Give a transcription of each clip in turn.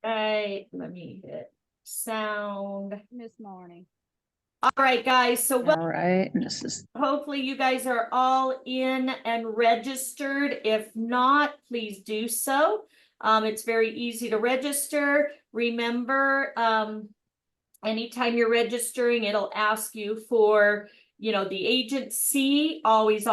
Right, let me hit sound. Miss Marnie. All right, guys. So All right, this is hopefully you guys are all in and registered. If not, please do so. It's very easy to register. Remember, anytime you're registering, it'll ask you for, the agency, always,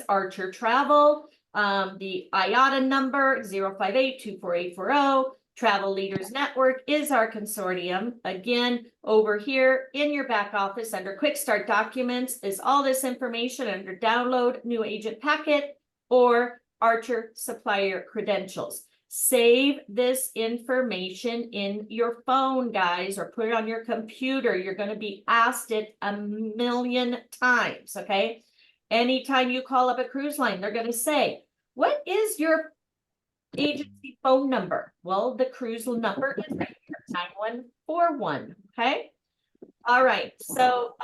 Archer Travel, the IATA number 058-24840. Travel Leaders Network is our consortium. Again, over here in your back office under Quick Start Documents is all this information under Download New Agent Packet or Archer Supplier Credentials. Save this information in your phone, guys, or put it on your computer. You're going to be asked it a million times, okay? Anytime you call up a cruise line, they're going to say, what is your agency phone number? Well, the cruise number is right here, 9141, okay? All right, so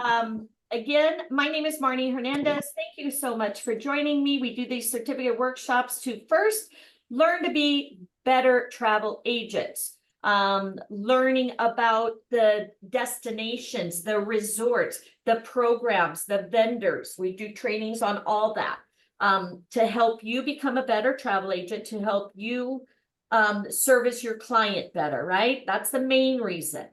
again, my name is Marnie Hernandez. Thank you so much for joining me. We do these certificate workshops to first learn to be better travel agents, learning about the destinations, the resorts, the programs, the vendors. We do trainings on all that to help you become a better travel agent, to help you service your client better, right? That's the main reason.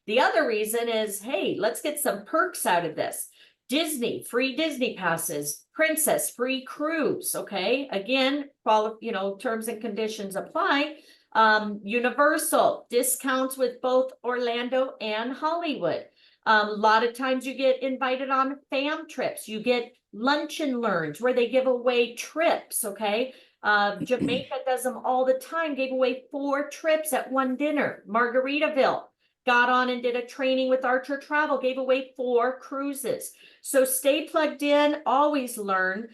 The other reason is, hey, let's get some perks out of this. Disney, free Disney passes, Princess, free cruise, okay? Again, terms and conditions apply. Universal, discounts with both Orlando and Hollywood. A lot of times you get invited on fam trips. You get lunch and learns where they give away trips, okay? Jamaica does them all the time, gave away 4 trips at one dinner. Margaritaville got on and did a training with Archer Travel, gave away 4 cruises. So stay plugged in, always learn.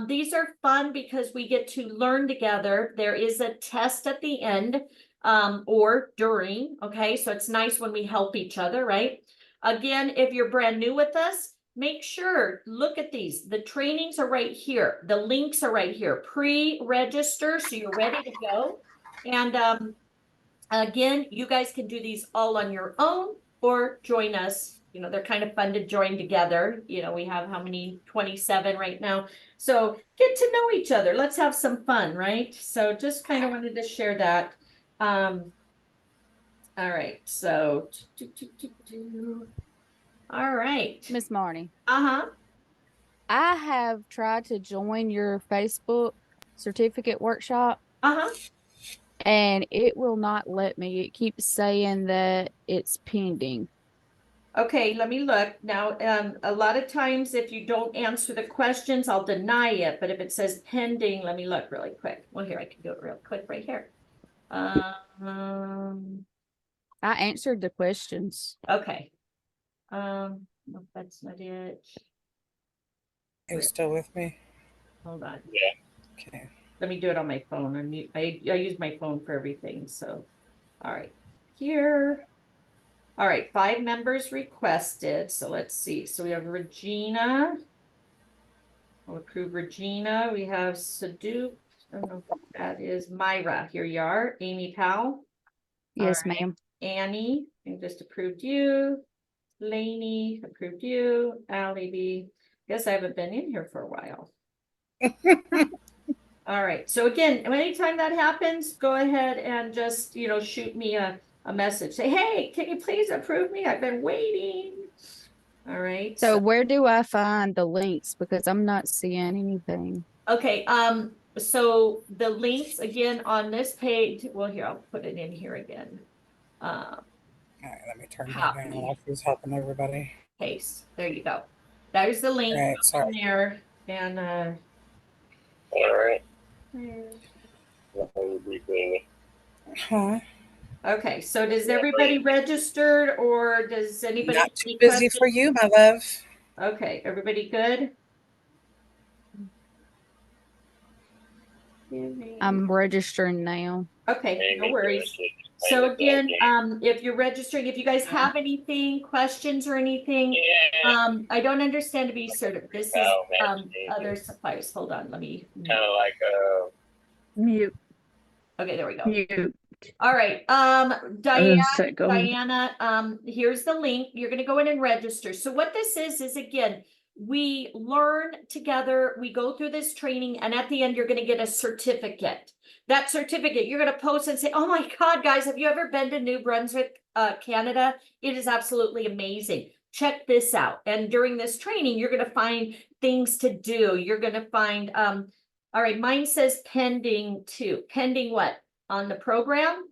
These are fun because we get to learn together. There is a test at the end or during, okay? So it's nice when we help each other, right? Again, if you're brand new with us, make sure, look at these. The trainings are right here. The links are right here. Pre-register so you're ready to go. And again, you guys can do these all on your own or join us. They're kind of fun to join together. We have how many? 27 right now. So get to know each other. Let's have some fun, right? So just kind of wanted to share that. All right. So, all right. Miss Marnie. Uh-huh. I have tried to join your Facebook certificate workshop. Uh-huh. And it will not let me. It keeps saying that it's pending. Okay, let me look. Now, a lot of times if you don't answer the questions, I'll deny it. But if it says pending, let me look really quick. Well, here, I can do it real quick right here. I answered the questions. Okay. No, that's not it. Are you still with me? Hold on. Yeah. Okay. Let me do it on my phone. I use my phone for everything. So, all right. Here. All right, 5 members requested. So let's see. So we have Regina. We'll approve Regina. We have Saduk. I don't know what that is. Myra. Here you are. Amy Powell. Yes, right. ma'am. Annie. I just approved you. Lainey. Approved you. Allie B. Guess I haven't been in here for a while. All right. So again, anytime that happens, go ahead and just, shoot me a message. Say, hey, can you please approve me? I've been waiting. All right. So where do I find the links? Because I'm not seeing anything. Okay. So the links again on this page. Well, here, I'll put it in here again. All right, let me turn that down while she's helping everybody. Paste. There you go. There's the link Right, there. And all right. Huh? Okay, so does everybody registered or does anybody? Not too busy for you, my love. Okay, everybody good? I'm registering now. Okay, no worries. So again, if you're registering, if you guys have anything, questions or anything, I don't understand to be certain. This is other suppliers. Hold on, let me. Kind of like mute. Okay, there we go. mute. All right, Diana, here's the link. You're gonna go in and register. So what this is again, we learn together, we go through this training, and at the end, you're gonna get a certificate. That certificate, you're gonna post and say, oh my God, guys, have you ever been to New Brunswick, Canada? It is absolutely amazing. Check this out. And during this training, you're gonna find things to do. You're gonna find, all right, mine says pending too. Pending what? On the program?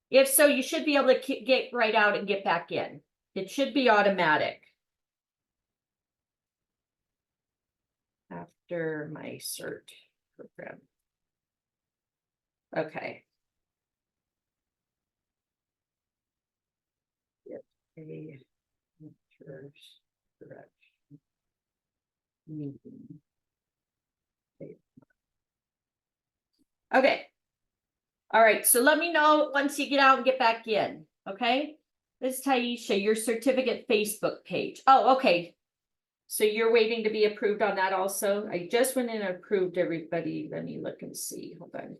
If so, you should be able to get right out and get back in. It should be automatic. After my cert program. Okay. Get a church direction meeting. Okay. All right, so let me know once you get out and get back in, okay? This is Taisha, your certificate Facebook page. Oh, okay. So you're waiting to be approved on that also? I just went in and approved everybody. Let me look and see. Hold on.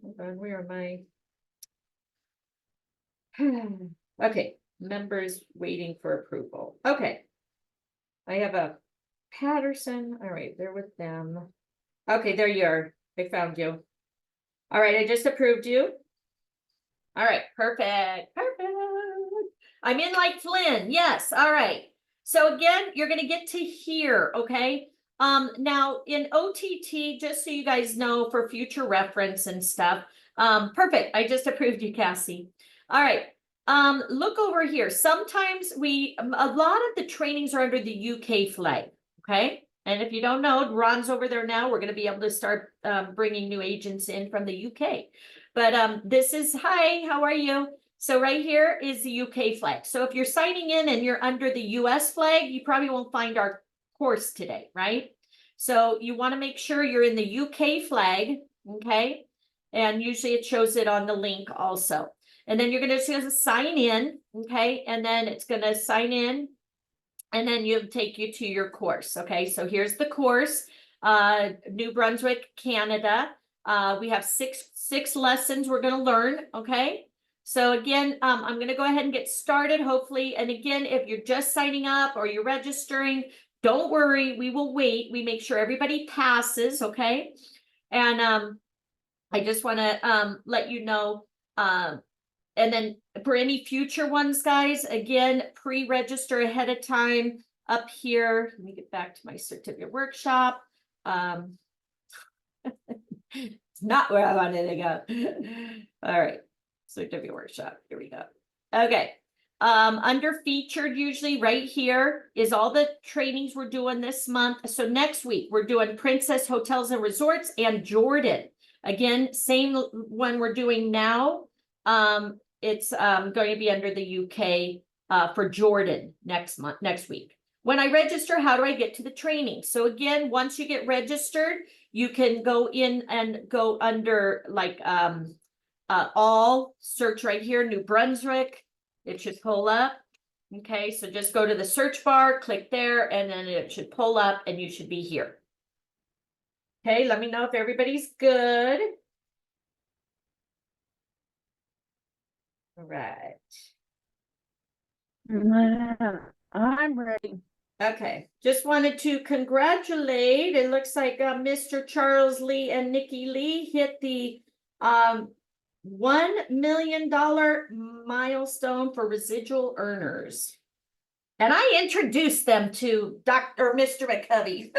Hold on, where am I? Okay, members waiting for approval. Okay. I have a Patterson. All right, they're with them. Okay, there you are. I found you. All right, I just approved you. All right, perfect. Perfect. I'm in like Flynn. Yes. All right. So again, you're going to get to here. Okay. Now in OTT, just so you guys know for future reference and stuff. Perfect. I just approved you, Cassie. All right. Look over here. Sometimes a lot of the trainings are under the UK flag. Okay. And if you don't know, Ron's over there now. We're going to be able to start bringing new agents in from the UK. But this is, hi, how are you? So right here is the UK flag. So if you're signing in and you're under the US flag, you probably won't find our course today, right? So you want to make sure you're in the UK flag, okay? And usually it shows it on the link also. And then you're going to just sign in, okay? And then it's going to sign in. And then you'll take you to your course. Okay, so here's the course, New Brunswick, Canada. We have six lessons we're going to learn. Okay, so again, I'm going to go ahead and get started, hopefully. And again, if you're just signing up or you're registering, don't worry, we will wait. We make sure everybody passes. Okay, and I just want to let you know. And then for any future ones, guys, again, pre-register ahead of time up here. Let me get back to my certificate workshop. It's not where I wanted to go. All right, certificate workshop. Here we go. Okay. Under featured, usually right here is all the trainings we're doing this month. So next week we're doing Princess Hotels and Resorts and Jordan. Again, same one we're doing now. It's going to be under the UK for Jordan next week. When I register, how do I get to the training? So again, once you get registered, you can go in and go under like all, search right here, New Brunswick. It should pull up. Okay, so just go to the search bar, click there, and then it should pull up and you should be here. Okay, let me know if everybody's good. All right. I'm ready. Okay, just wanted to congratulate. It looks like Mr. Charles Lee and Nikki Lee hit the $1 million milestone for residual earners. And I introduced them to Mr. McCovey.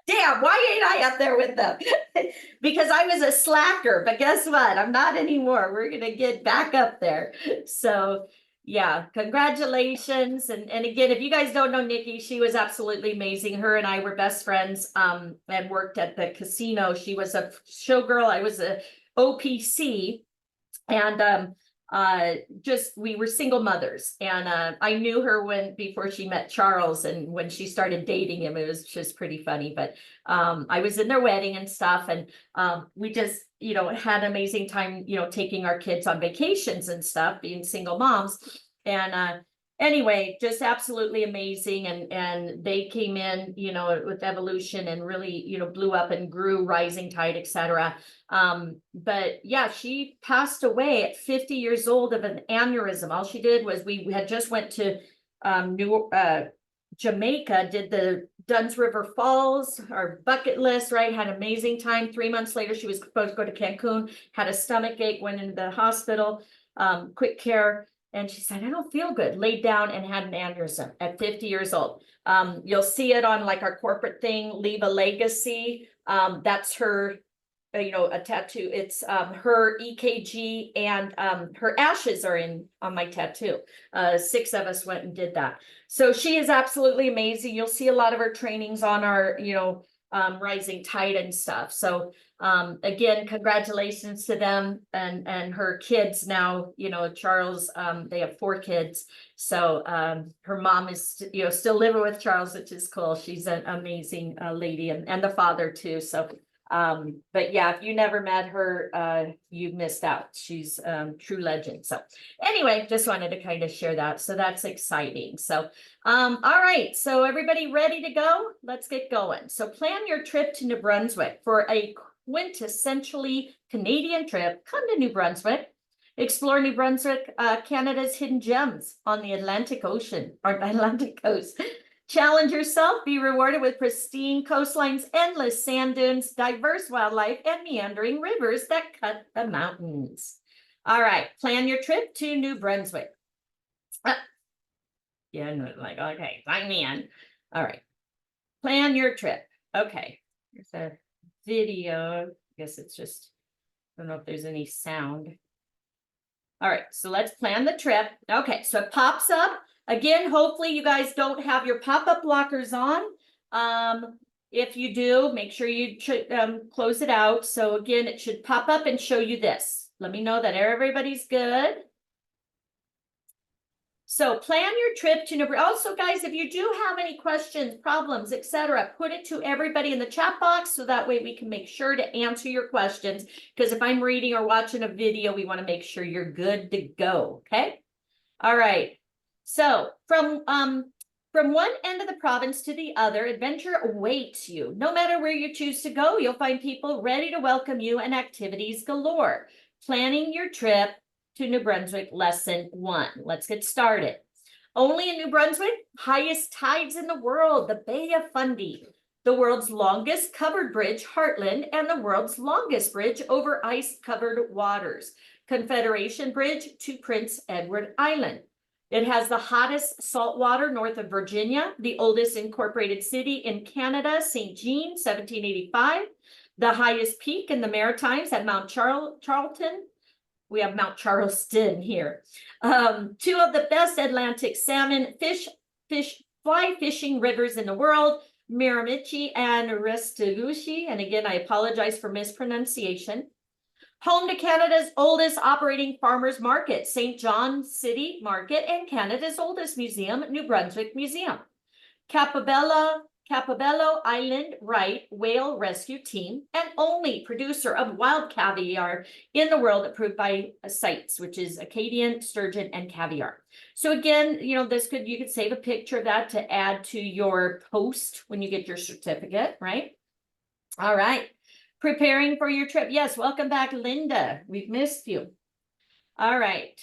Damn, why ain't I up there with them? Because I was a slacker, but guess what? I'm not anymore. We're going to get back up there. So yeah, congratulations. And again, if you guys don't know Nikki, she was absolutely amazing. Her and I were best friends and worked at the casino. She was a showgirl. I was a OPC. And we were single mothers, and I knew her before she met Charles, and when she started dating him, it was just pretty funny. But I was in their wedding and stuff, and we just had an amazing time taking our kids on vacations and stuff, being single moms. And anyway, just absolutely amazing. And they came in, you know, with evolution and really, you know, blew up and grew, rising tide, etc. But yeah, she passed away at 50 years old of an aneurysm. All she did was we had just went to Jamaica, did the Dunn's River Falls, our bucket list, right? Had an amazing time. 3 months later, she was supposed to go to Cancun, had a stomach ache, went into the hospital, quick care. And she said, I don't feel good, laid down and had an aneurysm at 50 years old. You'll see it on like our corporate thing, leave a legacy. That's her, you know, a tattoo. It's her EKG and her ashes are on my tattoo. 6 of us went and did that. So she is absolutely amazing. You'll see a lot of her trainings on our, you know, rising tide and stuff. So again, congratulations to them and her kids now, you know, Charles, they have 4 kids. So her mom is, you know, still living with Charles, which is cool. She's an amazing lady, and the father too. So but yeah, if you never met her, you missed out. She's true legend. So anyway, just wanted to kind of share that. So that's exciting. So all right, so everybody ready to go? Let's get going. So plan your trip to New Brunswick. For a quintessentially Canadian trip, come to New Brunswick. Explore New Brunswick, Canada's hidden gems on the Atlantic Ocean or Atlantic coast. Challenge yourself, be rewarded with pristine coastlines, endless sand dunes, diverse wildlife, and meandering rivers that cut the mountains. All right, plan your trip to New Brunswick. Yeah, no, like, okay, sign me in. All right, plan your trip. Okay, here's a video. I guess it's just, I don't know if there's any sound. All right, so let's plan the trip. Okay, so it pops up. Again, hopefully you guys don't have your pop-up blockers on. If you do, make sure you close it out. So again, it should pop up and show you this. Let me know that everybody's good. So plan your trip to New Brunswick. Also, guys, if you do have any questions, problems, etc., put it to everybody in the chat box so that way we can make sure to answer your questions. Because if I'm reading or watching a video, we want to make sure you're good to go. Okay. All right. So from one end of the province to the other, adventure awaits you. No matter where you choose to go, you'll find people ready to welcome you and activities galore. Planning your trip to New Brunswick, lesson 1. Let's get started. Only in New Brunswick, highest tides in the world, the Bay of Fundy, the world's longest covered bridge, Heartland, and the world's longest bridge over ice-covered waters, Confederation Bridge to Prince Edward Island. It has the hottest saltwater north of Virginia, the oldest incorporated city in Canada, St. Jean, 1785, the highest peak in the Maritimes at Mount Charlton. We have Mount Charleston here. 2 of the best Atlantic salmon fly fishing rivers in the world, Miramichi and Restigouche. And again, I apologize for mispronunciation. Home to Canada's oldest operating farmers market, St. John City Market, and Canada's oldest museum, New Brunswick Museum. Capobello Island Right Whale Rescue Team, and only producer of wild caviar in the world approved by CITES, which is Acadian, sturgeon, and caviar. So again, you know, you could save a picture of that to add to your post when you get your certificate, right? All right. Preparing for your trip. Yes, welcome back, Linda. We've missed you. All right.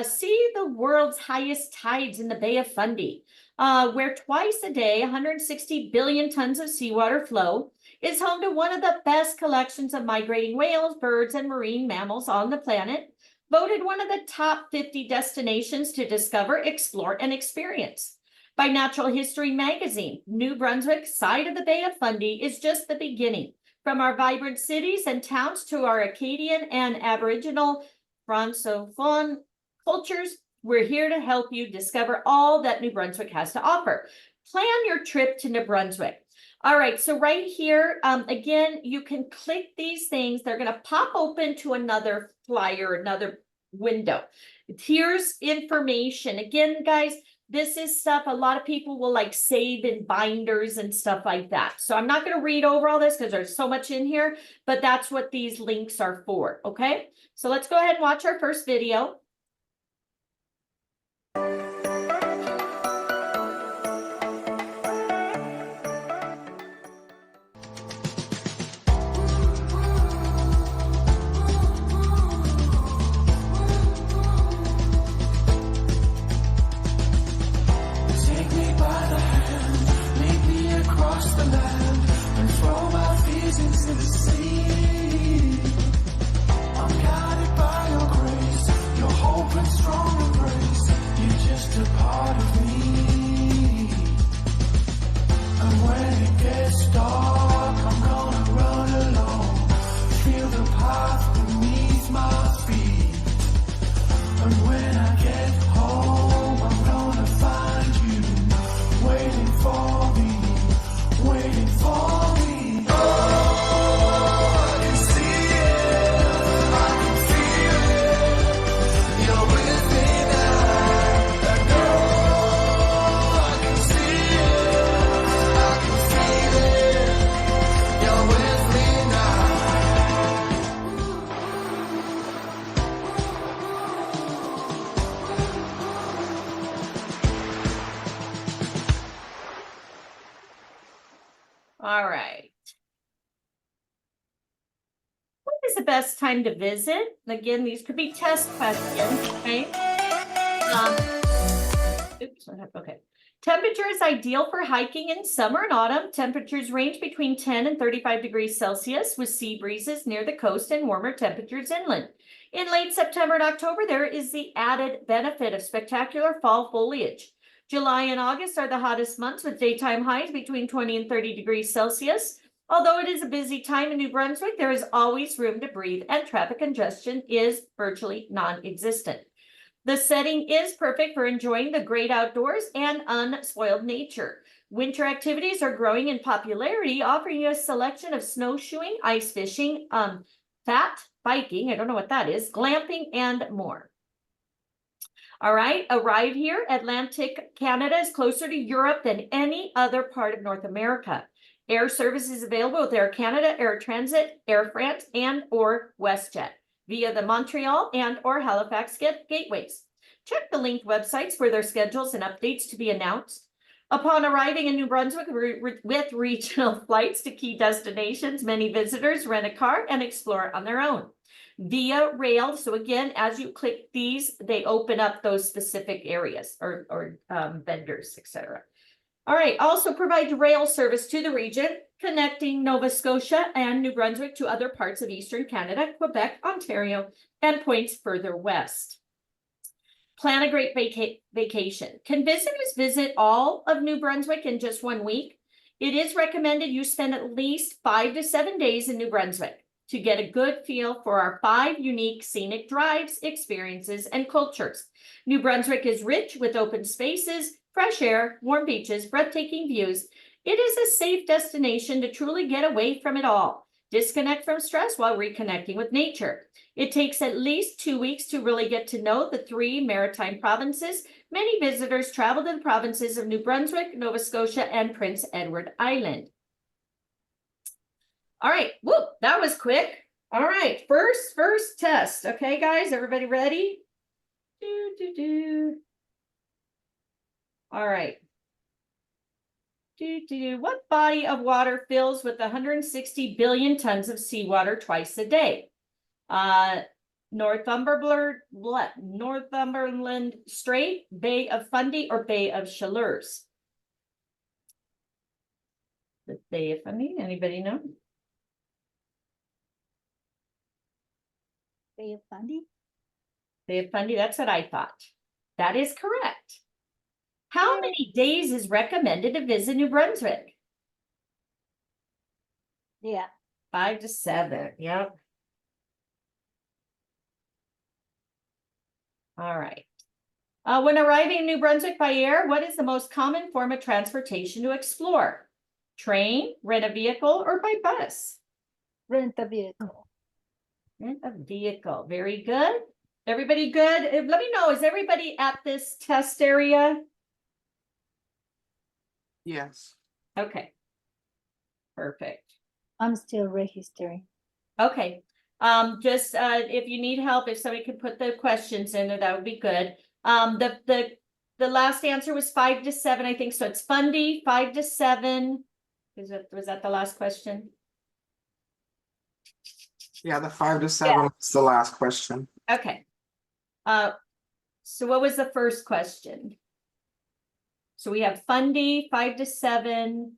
See the world's highest tides in the Bay of Fundy, where twice a day, 160 billion tons of seawater flow, is home to one of the best collections of migrating whales, birds, and marine mammals on the planet, voted one of the top 50 destinations to discover, explore, and experience. By Natural History magazine, New Brunswick side of the Bay of Fundy is just the beginning. From our vibrant cities and towns to our Acadian and Aboriginal Francophone cultures, we're here to help you discover all that New Brunswick has to offer. Plan your trip to New Brunswick. All right, so right here, again, you can click these things. They're going to pop open to another flyer, another window. Here's information. Again, guys, this is stuff a lot of people will like save in binders and stuff like that. So I'm not going to read over all this because there's so much in here, but that's what these links are for. Okay, so let's go ahead and watch our first video. to the sea. I'm guided by your grace, your hope and strong embrace. You're just a part of me. And when it gets dark, I'm gonna run alone. Feel the path beneath my feet. And when I get home, I'm gonna find you waiting for me, waiting for me. Oh, I can see it, I can feel it. You're with me now. I know I can see it, I can feel it. You're with me now. All right. When is the best time to visit? Again, these could be test questions, okay? Oops, what happened? Okay. Temperature is ideal for hiking in summer and autumn. Temperatures range between 10 and 35 degrees Celsius with sea breezes near the coast and warmer temperatures inland. In late September and October, there is the added benefit of spectacular fall foliage. July and August are the hottest months with daytime highs between 20 and 30 degrees Celsius. Although it is a busy time in New Brunswick, there is always room to breathe and traffic congestion is virtually non-existent. The setting is perfect for enjoying the great outdoors and unspoiled nature. Winter activities are growing in popularity, offering you a selection of snowshoeing, ice fishing, fat biking, I don't know what that is, glamping, and more. All right, arrive here. Atlantic Canada is closer to Europe than any other part of North America. Air service is available with Air Canada, Air Transit, Air France, and or WestJet via the Montreal and or Halifax gateways. Check the linked websites for their schedules and updates to be announced. Upon arriving in New Brunswick with regional flights to key destinations, many visitors rent a car and explore on their own. Via rail, so again, as you click these, they open up those specific areas or vendors, etc. All right, also provides rail service to the region, connecting Nova Scotia and New Brunswick to other parts of Eastern Canada, Quebec, Ontario, and points further west. Plan a great vacation. Can visitors visit all of New Brunswick in just 1 week? It is recommended you spend at least 5 to 7 days in New Brunswick to get a good feel for our 5 unique scenic drives, experiences, and cultures. New Brunswick is rich with open spaces, fresh air, warm beaches, breathtaking views. It is a safe destination to truly get away from it all. Disconnect from stress while reconnecting with nature. It takes at least 2 weeks to really get to know the 3 maritime provinces. Many visitors travel to the provinces of New Brunswick, Nova Scotia, and Prince Edward Island. All right, whoop, that was quick. All right, first test. Okay, guys, everybody ready? All right. What body of water fills with 160 billion tons of seawater twice a day? Northumberland Strait, Bay of Fundy, or Bay of Chaleurs? The Bay of Fundy, anybody know? Bay of Fundy? Bay of Fundy, that's what I thought. That is correct. How many days is recommended to visit New Brunswick? Yeah. 5 to 7, yep. All right. When arriving in New Brunswick by air, what is the most common form of transportation to explore? Train, rent a vehicle, or by bus? Rent a vehicle. Rent a vehicle, very good. Everybody good? Let me know, is everybody at this test area? Yes. Okay. Perfect. I'm still registering. Okay. Just if you need help, if somebody could put the questions in there, that would be good. The last answer was 5 to 7, I think. So it's Fundy, 5 to 7. Was that the last question? Yeah, the 5 to 7 was the last question. Okay. So what was the first question? So we have Fundy, 5 to 7.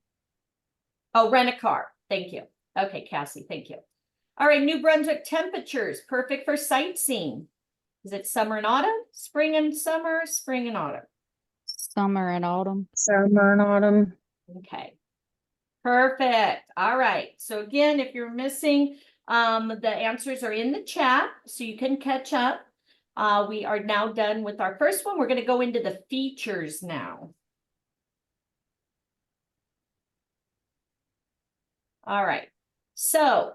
Oh, rent a car. Thank you. Okay, Cassie, thank you. All right, New Brunswick temperatures, perfect for sightseeing. Is it summer and autumn, spring and summer, spring and autumn? Summer and autumn. Summer and autumn. Okay. Perfect. All right. So again, if you're missing, the answers are in the chat, so you can catch up. We are now done with our first one. We're going to go into the features now. All right. So,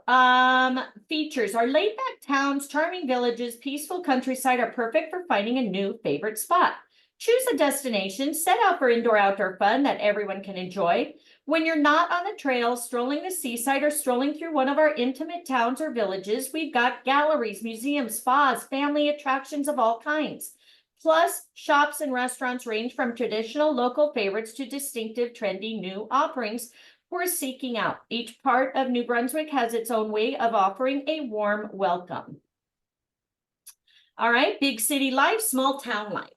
features. Our laid-back towns, charming villages, peaceful countryside are perfect for finding a new favorite spot. Choose a destination, set out for indoor-outdoor fun that everyone can enjoy. When you're not on the trail, strolling the seaside, or strolling through one of our intimate towns or villages, we've got galleries, museums, spas, family attractions of all kinds. Plus, shops and restaurants range from traditional local favorites to distinctive, trendy new offerings we're seeking out. Each part of New Brunswick has its own way of offering a warm welcome. All right, big city life, small town life.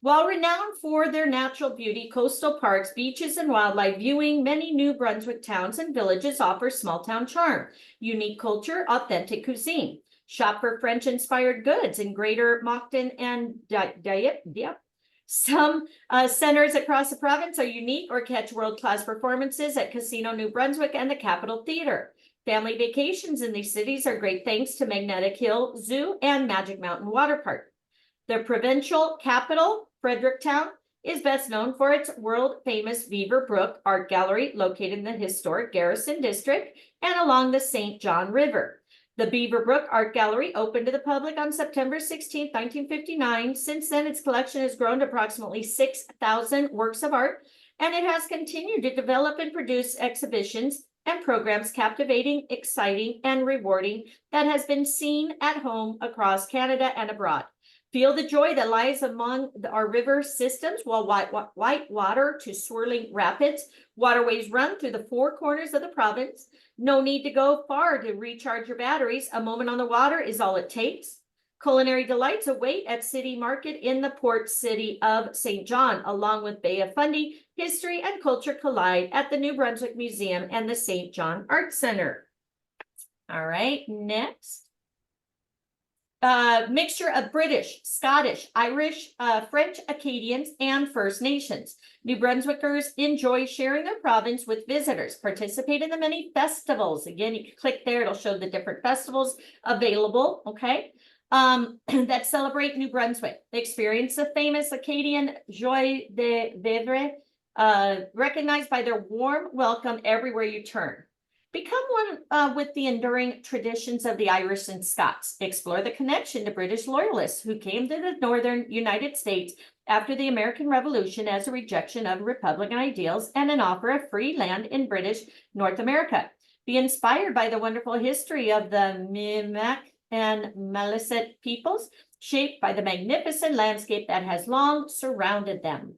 While renowned for their natural beauty, coastal parks, beaches, and wildlife viewing, many New Brunswick towns and villages offer small town charm, unique culture, authentic cuisine. Shop for French-inspired goods in Greater Moncton and Dieppe. Some centers across the province are unique or catch world-class performances at Casino New Brunswick and the Capitol Theatre. Family vacations in these cities are great thanks to Magnetic Hill Zoo and Magic Mountain Water Park. The provincial capital, Fredericktown, is best known for its world-famous Beaver Brook Art Gallery located in the historic Garrison District and along the St. John River. The Beaver Brook Art Gallery opened to the public on September 16, 1959. Since then, its collection has grown to approximately 6,000 works of art, and it has continued to develop and produce exhibitions and programs captivating, exciting, and rewarding that has been seen at home, across Canada, and abroad. Feel the joy that lies among our river systems, while white water to swirling rapids. Waterways run through the four corners of the province. No need to go far to recharge your batteries. A moment on the water is all it takes. Culinary delights await at City Market in the port city of St. John, along with Bay of Fundy. History and culture collide at the New Brunswick Museum and the St. John Art Center. All right, next. Mixture of British, Scottish, Irish, French, Acadians, and First Nations. New Brunswickers enjoy sharing their province with visitors. Participate in the many festivals. Again, you can click there, it'll show the different festivals available, okay, that celebrate New Brunswick. Experience the famous Acadian Joie de Vivre, recognized by their warm welcome everywhere you turn. Become one with the enduring traditions of the Irish and Scots. Explore the connection to British loyalists who came to the northern United States after the American Revolution as a rejection of Republican ideals and an offer of free land in British North America. Be inspired by the wonderful history of the Mi'kmaq and Maliset peoples, shaped by the magnificent landscape that has long surrounded them.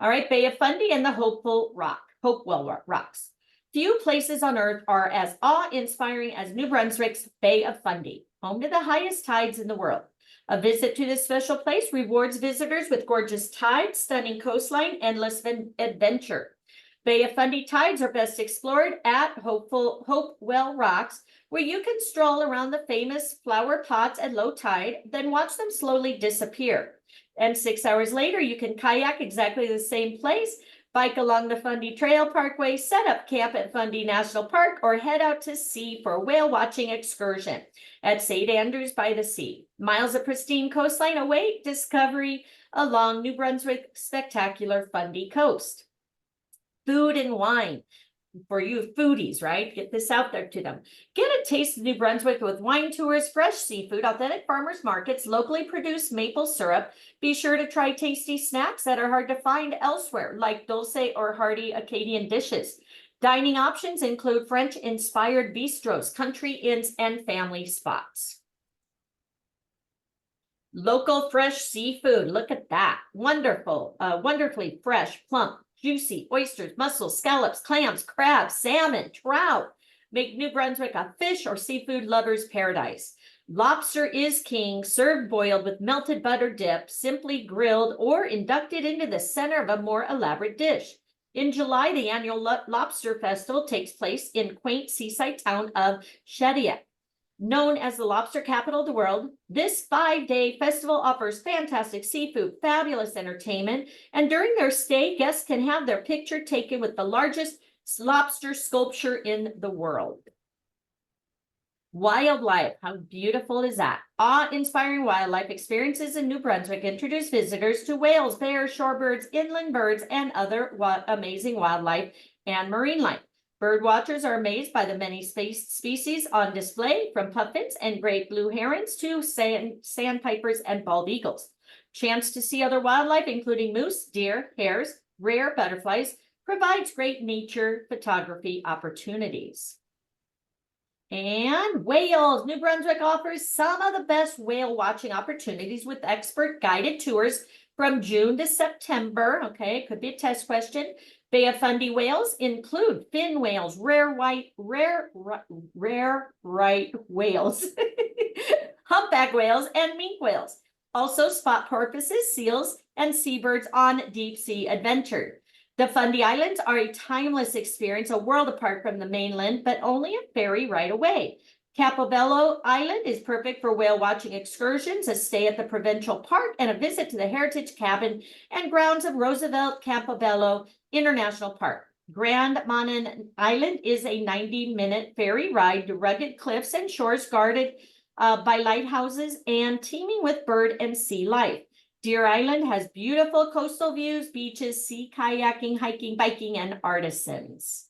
All right, Bay of Fundy and the Hopewell Rocks. Few places on earth are as awe-inspiring as New Brunswick's Bay of Fundy, home to the highest tides in the world. A visit to this special place rewards visitors with gorgeous tides, stunning coastline, endless adventure. Bay of Fundy tides are best explored at Hopewell Rocks, where you can stroll around the famous flower pots at low tide, then watch them slowly disappear. And 6 hours later, you can kayak exactly the same place, bike along the Fundy Trail Parkway, set up camp at Fundy National Park, or head out to sea for a whale watching excursion at St. Andrews by the Sea. Miles of pristine coastline await discovery along New Brunswick's spectacular Fundy coast. Food and wine. For you foodies, right? Get this out there to them. Get a taste of New Brunswick with wine tours, fresh seafood, authentic farmers markets, locally produced maple syrup. Be sure to try tasty snacks that are hard to find elsewhere, like dulce or hearty Acadian dishes. Dining options include French-inspired bistros, country inns, and family spots. Local fresh seafood. Look at that. Wonderful, wonderfully fresh, plump, juicy oysters, mussels, scallops, clams, crabs, salmon, trout. Make New Brunswick a fish or seafood lover's paradise. Lobster is king, served boiled with melted butter dip, simply grilled, or inducted into the center of a more elaborate dish. In July, the annual Lobster Festival takes place in quaint seaside town of Shediac. Known as the lobster capital of the world, this 5-day festival offers fantastic seafood, fabulous entertainment, and during their stay, guests can have their picture taken with the largest lobster sculpture in the world. Wildlife, how beautiful is that? Awe-inspiring wildlife experiences in New Brunswick introduce visitors to whales, bears, shorebirds, inland birds, and other amazing wildlife and marine life. Bird watchers are amazed by the many species on display, from puffins and great blue herons to sandpipers and bald eagles. Chance to see other wildlife, including moose, deer, hares, rare butterflies, provides great nature photography opportunities. And whales. New Brunswick offers some of the best whale watching opportunities with expert guided tours from June to September. Okay, could be a test question. Bay of Fundy whales include fin whales, rare right whales, humpback whales, and mink whales. Also spot porpoises, seals, and seabirds on deep sea adventure. The Fundy Islands are a timeless experience, a world apart from the mainland, but only a ferry ride away. Campobello Island is perfect for whale watching excursions, a stay at the provincial park, and a visit to the heritage cabin and grounds of Roosevelt Campobello International Park. Grand Manan Island is a 90-minute ferry ride to rugged cliffs and shores guarded by lighthouses and teeming with bird and sea life. Deer Island has beautiful coastal views, beaches, sea kayaking, hiking, biking, and artisans.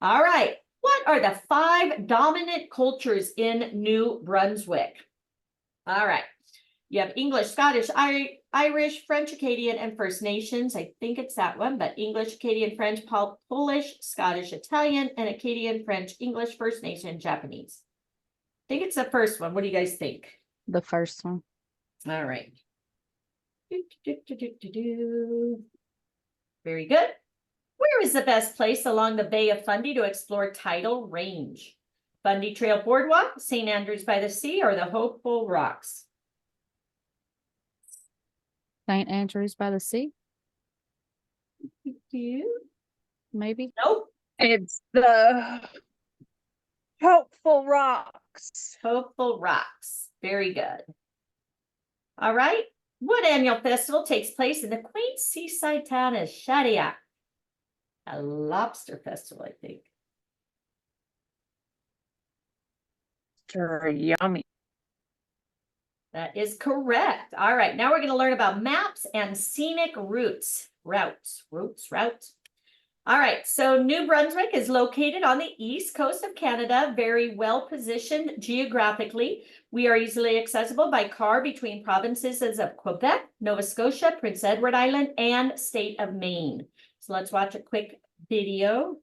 All right. What are the 5 dominant cultures in New Brunswick? All right. You have English, Scottish, Irish, French, Acadian, and First Nations. I think it's that one, but English, Acadian, French, Polish, Scottish, Italian, and Acadian, French, English, First Nation, Japanese. I think it's the first one. What do you guys think? The first one. All right. Very good. Where is the best place along the Bay of Fundy to explore tidal range? Fundy Trail Boardwalk, St. Andrews by the Sea, or the Hopeful Rocks? St. Andrews by the Sea, You? maybe. Nope. It's the Hopeful Rocks. Hopeful Rocks. Very good. All right. What annual festival takes place in the quaint seaside town of Shediac? A lobster festival, I think. Sure, yummy. That is correct. All right, now we're going to learn about maps and scenic routes. Routes. All right, so New Brunswick is located on the east coast of Canada, very well positioned geographically. We are easily accessible by car between provinces of Quebec, Nova Scotia, Prince Edward Island, and state of Maine. So let's watch a quick video.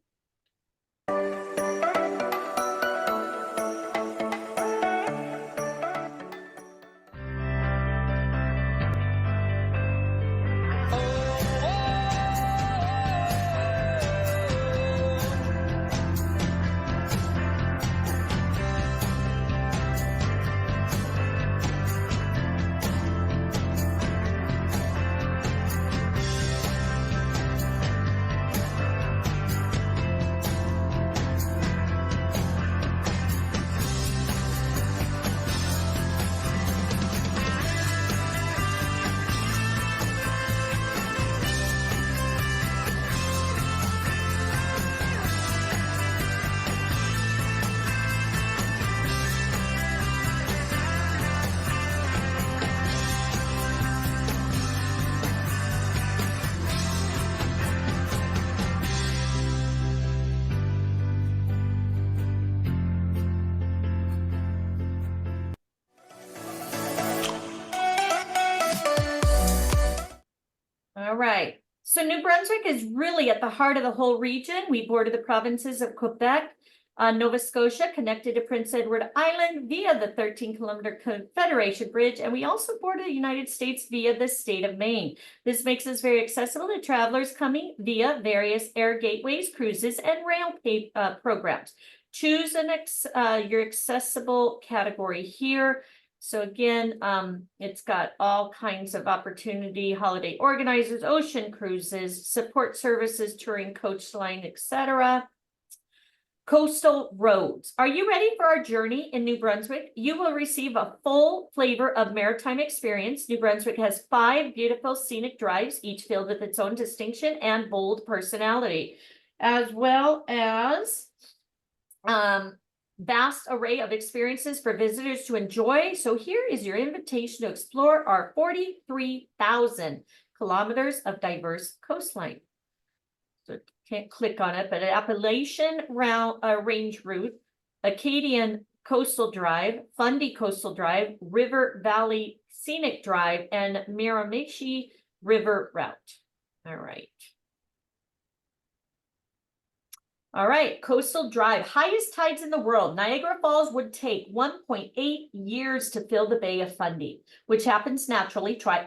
All right. So New Brunswick is really at the heart of the whole region. We border the provinces of Quebec, Nova Scotia, connected to Prince Edward Island via the 13-kilometer Confederation Bridge, and we also border the United States via the state of Maine. This makes us very accessible to travelers coming via various air gateways, cruises, and rail programs. Choose your accessible category here. So again, it's got all kinds of opportunity, holiday organizers, ocean cruises, support services, touring, coastline, etc. Coastal roads. Are you ready for our journey in New Brunswick? You will receive a full flavor of maritime experience. New Brunswick has 5 beautiful scenic drives, each filled with its own distinction and bold personality, as well as vast array of experiences for visitors to enjoy. So here is your invitation to explore our 43,000 kilometers of diverse coastline. So can't click on it, but Appalachian Range Route, Acadian Coastal Drive, Fundy Coastal Drive, River Valley Scenic Drive, and Miramichi River Route. All right. All right, Coastal Drive, highest tides in the world. Niagara Falls would take 1.8 years to fill the Bay of Fundy, which happens naturally twice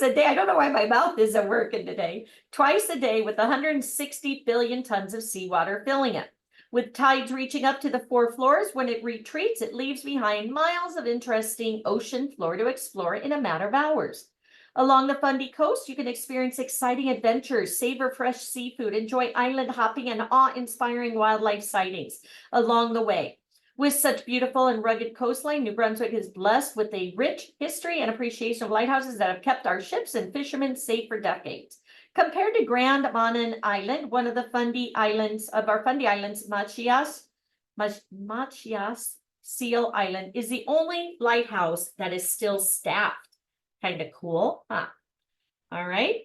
a day. I don't know why my mouth isn't working today. Twice a day with 160 billion tons of seawater filling it. With tides reaching up to the 4 floors, when it retreats, it leaves behind miles of interesting ocean floor to explore in a matter of hours. Along the Fundy coast, you can experience exciting adventures, savor fresh seafood, enjoy island hopping, and awe-inspiring wildlife sightings along the way. With such beautiful and rugged coastline, New Brunswick is blessed with a rich history and appreciation of lighthouses that have kept our ships and fishermen safe for decades. Compared to Grand Manan Island, one of the Fundy Islands, Machias Seal Island is the only lighthouse that is still staffed. Kind of cool, huh? All right.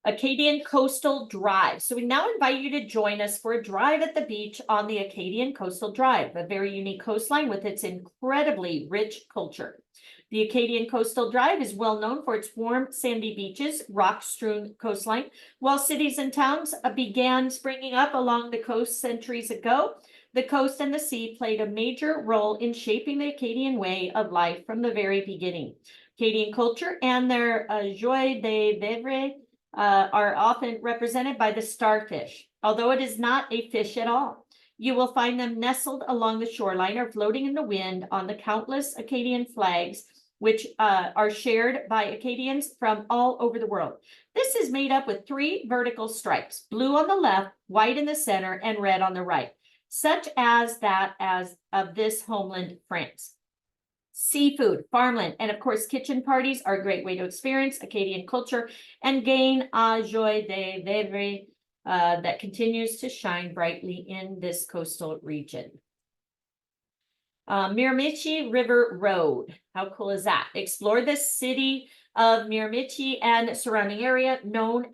Acadian Coastal Drive. So we now invite you to join us for a drive at the beach on the Acadian Coastal Drive, a very unique coastline with its incredibly rich culture. The Acadian Coastal Drive is well known for its warm, sandy beaches, rock-strewn coastline. While cities and towns began springing up along the coast centuries ago, the coast and the sea played a major role in shaping the Acadian way of life from the very beginning. Acadian culture and their joie de vivre are often represented by the starfish, although it is not a fish at all. You will find them nestled along the shoreline or floating in the wind on the countless Acadian flags, which are shared by Acadians from all over the world. This is made up with 3 vertical stripes, blue on the left, white in the center, and red on the right, such as that of this homeland, France. Seafood, farmland, and of course, kitchen parties are a great way to experience Acadian culture and gain a joie de vivre that continues to shine brightly in this coastal region. Miramichi River Road. How cool is that? Explore the city of Miramichi and surrounding area, known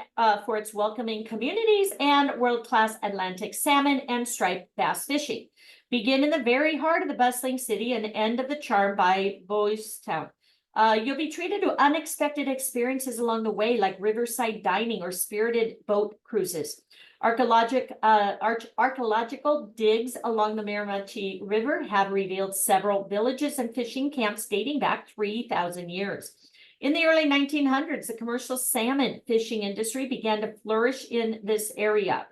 for its welcoming communities and world-class Atlantic salmon and striped bass fishing. Begin in the very heart of the bustling city and end of the charm by Boys Town. You'll be treated to unexpected experiences along the way, like riverside dining or spirited boat cruises. Archaeological digs along the Miramichi River have revealed several villages and fishing camps dating back 3,000 years. In the early 1900s, the commercial salmon fishing industry began to flourish in this area.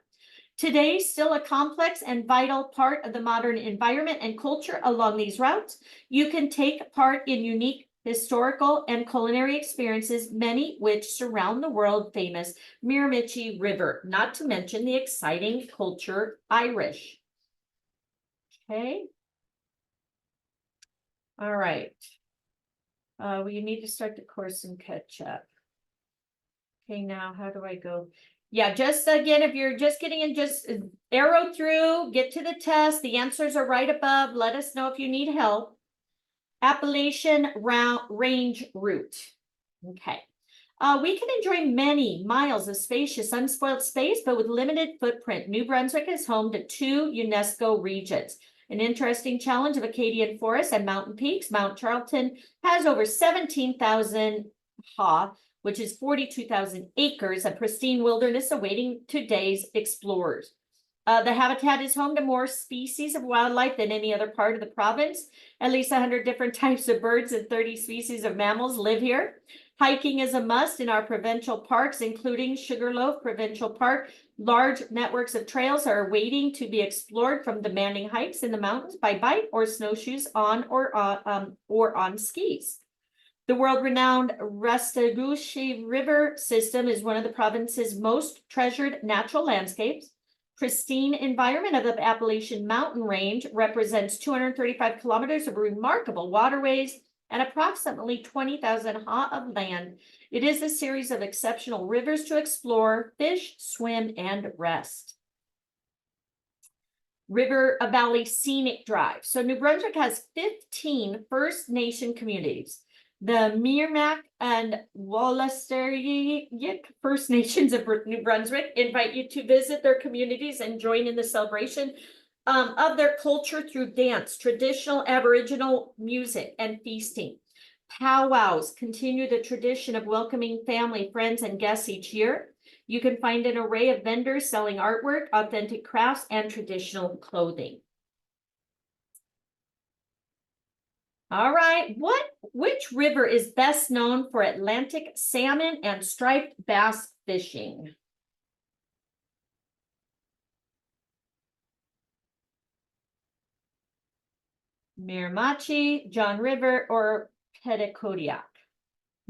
Today, still a complex and vital part of the modern environment and culture along these routes, you can take part in unique historical and culinary experiences, many which surround the world famous Miramichi River, not to mention the exciting culture Irish. Okay. All right. We need to start the course and catch up. Okay, now how do I go? Yeah, just again, if you're just getting in, just arrow through, get to the test. The answers are right above. Let us know if you need help. Appalachian Range Route. Okay. We can enjoy many miles of spacious, unspoiled space, but with limited footprint. New Brunswick is home to 2 UNESCO regions. An interesting challenge of Acadian forests and mountain peaks. Mount Charlton has over 17,000 ha, which is 42,000 acres of pristine wilderness awaiting today's explorers. The habitat is home to more species of wildlife than any other part of the province. At least 100 different types of birds and 30 species of mammals live here. Hiking is a must in our provincial parks, including Sugarloaf Provincial Park. Large networks of trails are waiting to be explored, from demanding hikes in the mountains by bike or snowshoes or on skis. The world-renowned Rastagushi River system is one of the province's most treasured natural landscapes. Pristine environment of the Appalachian Mountain Range represents 235 kilometers of remarkable waterways and approximately 20,000 ha of land. It is a series of exceptional rivers to explore, fish, swim, and rest. River Valley Scenic Drive. So New Brunswick has 15 First Nation communities. The Merrimack and Wolastoqiyik First Nations of New Brunswick invite you to visit their communities and join in the celebration of their culture through dance, traditional Aboriginal music, and feasting. Powwows continue the tradition of welcoming family, friends, and guests each year. You can find an array of vendors selling artwork, authentic crafts, and traditional clothing. All right, which river is best known for Atlantic salmon and striped bass fishing? Miramichi, John River, or Petitcodiac?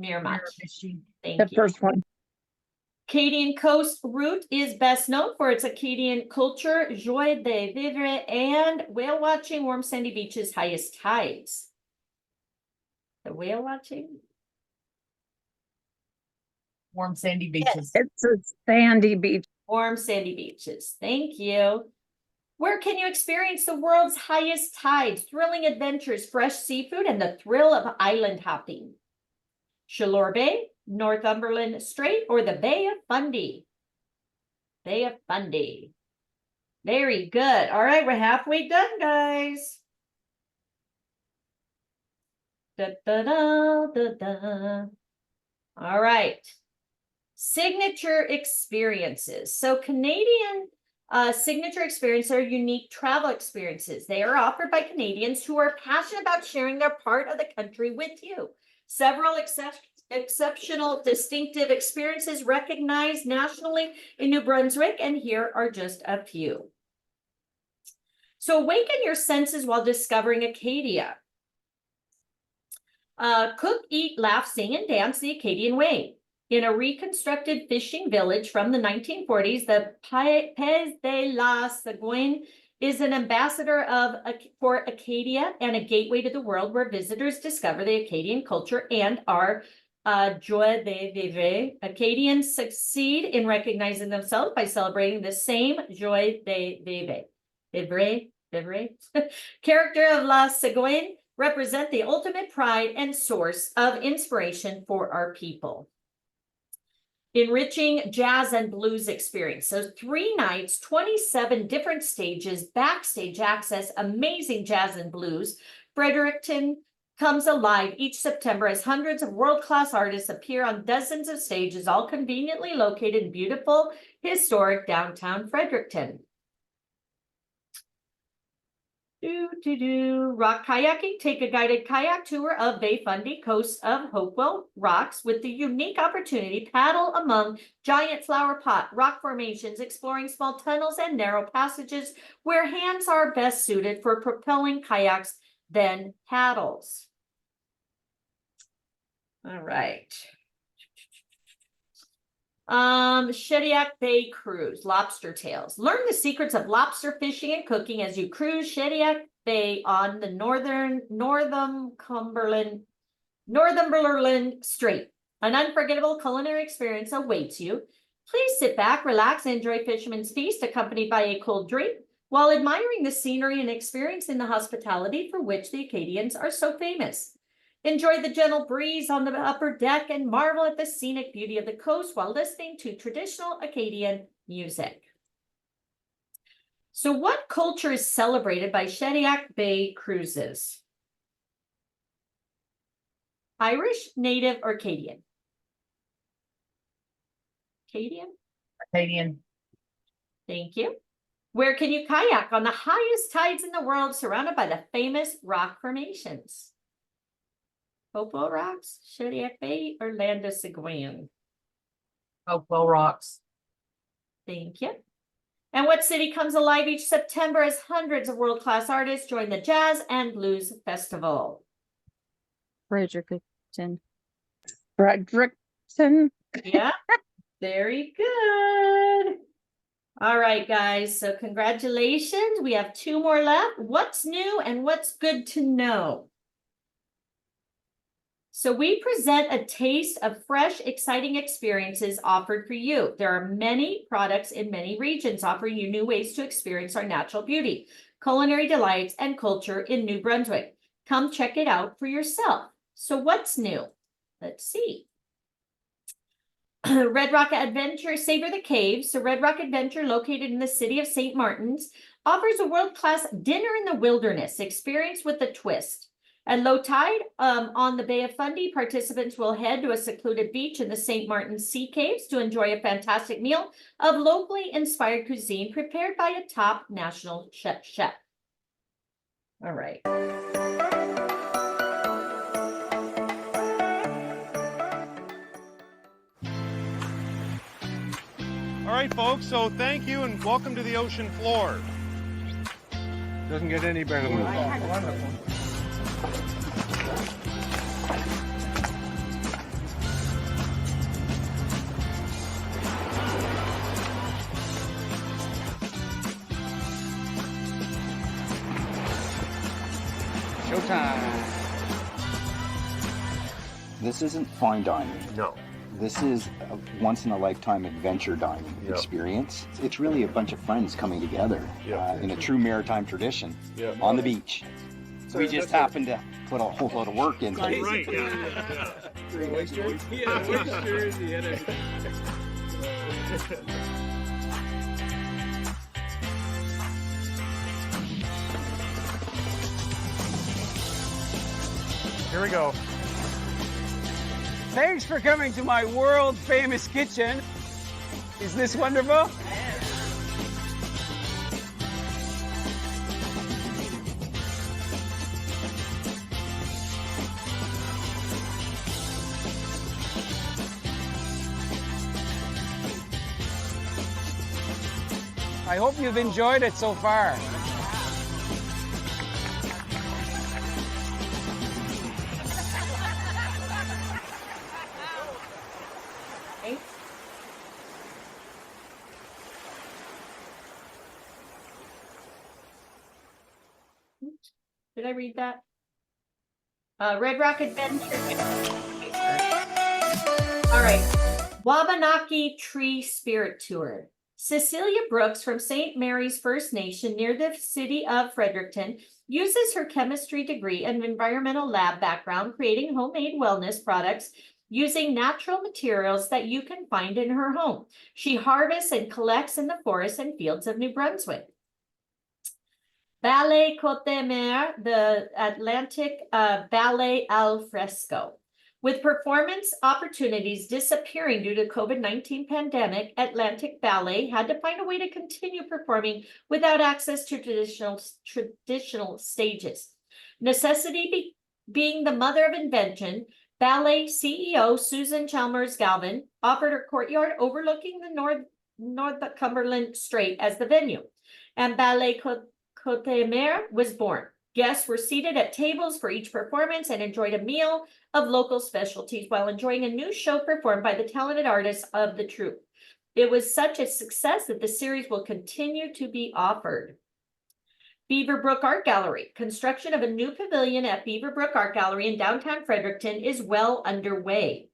Miramichi. The Thank you. first one. Acadian Coast Route is best known for its Acadian culture, joie de vivre, and whale watching, warm sandy beaches, highest tides. The whale watching? Warm sandy beaches. It's a sandy beach. Warm sandy beaches. Thank you. Where can you experience the world's highest tides, thrilling adventures, fresh seafood, and the thrill of island hopping? Chaleur Bay, Northumberland Strait, or the Bay of Fundy? Bay of Fundy. Very good. All right, we're halfway done, guys. Da, da, da, da, da. All right. Signature experiences. So Canadian signature experiences are unique travel experiences. They are offered by Canadians who are passionate about sharing their part of the country with you. Several exceptional, distinctive experiences recognized nationally in New Brunswick, and here are just a few. So awaken your senses while discovering Acadia. Cook, eat, laugh, sing, and dance the Acadian way. In a reconstructed fishing village from the 1940s, the Pez de la Sagouine is an ambassador for Acadia and a gateway to the world where visitors discover the Acadian culture and our joie de vivre. Acadians succeed in recognizing themselves by celebrating the same joie de vivre. Vivre. Character of La Sagouine represent the ultimate pride and source of inspiration for our people. Enriching jazz and blues experience. So 3 nights, 27 different stages, backstage access, amazing jazz and blues. Fredericton comes alive each September as hundreds of world-class artists appear on dozens of stages, all conveniently located in beautiful, historic downtown Fredericton. Rock kayaking. Take a guided kayak tour of Bay Fundy, coast of Hopewell Rocks, with the unique opportunity to paddle among giant flower pot rock formations, exploring small tunnels and narrow passages where hands are best suited for propelling kayaks than paddles. All right. Shediac Bay Cruise, lobster tails. Learn the secrets of lobster fishing and cooking as you cruise Shediac Bay on the Northumberland Strait. An unforgettable culinary experience awaits you. Please sit back, relax, and enjoy Fisherman's Feast accompanied by a cold drink while admiring the scenery and experiencing the hospitality for which the Acadians are so famous. Enjoy the gentle breeze on the upper deck and marvel at the scenic beauty of the coast while listening to traditional Acadian music. So what culture is celebrated by Shediac Bay cruises? Irish, Native, or Acadian? Acadian? Acadian. Thank you. Where can you kayak on the highest tides in the world, surrounded by the famous rock formations? Hopewell Rocks, Shediac Bay, or Landis-Seguin? Hopewell Rocks. Thank you. And what city comes alive each September as hundreds of world-class artists join the Jazz and Blues Festival? Fredericton. Fredericton. Yeah, very good. All right, guys, so congratulations. We have 2 more left. What's new and what's good to know? So we present a taste of fresh, exciting experiences offered for you. There are many products in many regions offering you new ways to experience our natural beauty, culinary delights, and culture in New Brunswick. Come check it out for yourself. So what's new? Let's see. Red Rock Adventure, Savor the Caves. So Red Rock Adventure, located in the city of St. Martin's, offers a world-class dinner in the wilderness experience with a twist. At low tide on the Bay of Fundy, participants will head to a secluded beach in the St. Martin's Sea Caves to enjoy a fantastic meal of locally inspired cuisine prepared by a top national chef. All right. All right, folks, so thank you and welcome to the ocean floor. Doesn't get any better than that. Wonderful. Showtime. This isn't fine dining. No. This is a once-in-a-lifetime adventure dining experience. It's really a bunch of friends coming together in a true maritime tradition on the beach. So we just happen to put a whole lot of work into it. Right, yeah. Oysters? Yeah, oysters, yeah. Here we go. Thanks for coming to my world famous kitchen. Is this wonderful? I hope you've enjoyed it so far. Did I read that? Red Rock Adventure. All right. Wabanaki Tree Spirit Tour. Cecilia Brooks from St. Mary's First Nation near the city of Fredericton uses her chemistry degree and environmental lab background creating homemade wellness products using natural materials that you can find in her home. She harvests and collects in the forests and fields of New Brunswick. Ballet Côte Mer, the Atlantic Ballet al Fresco. With performance opportunities disappearing due to COVID-19 pandemic, Atlantic Ballet had to find a way to continue performing without access to traditional stages. Necessity being the mother of invention, ballet CEO Susan Chalmers Galvin offered her courtyard overlooking the North Cumberland Strait as the venue, and Ballet Côte Mer was born. Guests were seated at tables for each performance and enjoyed a meal of local specialties while enjoying a new show performed by the talented artists of the troupe. It was such a success that the series will continue to be offered. Beaverbrook Art Gallery. Construction of a new pavilion at Beaverbrook Art Gallery in downtown Fredericton is well underway.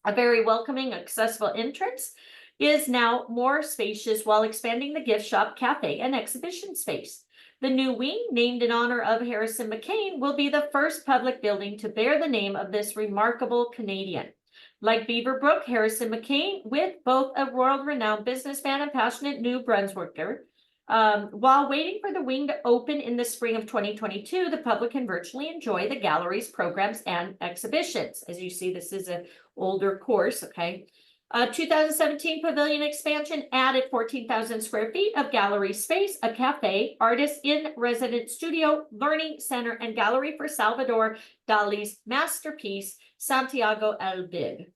A very welcoming, accessible entrance is now more spacious while expanding the gift shop, cafe, and exhibition space. The new wing, named in honor of Harrison McCain, will be the first public building to bear the name of this remarkable Canadian. Like Beaverbrook, Harrison McCain, with both a world-renowned businessman and passionate New Brunswicker. While waiting for the wing to open in the spring of 2022, the public can virtually enjoy the gallery's programs and exhibitions. As you see, this is an older course, okay? 2017 pavilion expansion added 14,000 square feet of gallery space, a cafe, artist in resident studio, learning center, and gallery for Salvador Dali's masterpiece, Santiago el Big.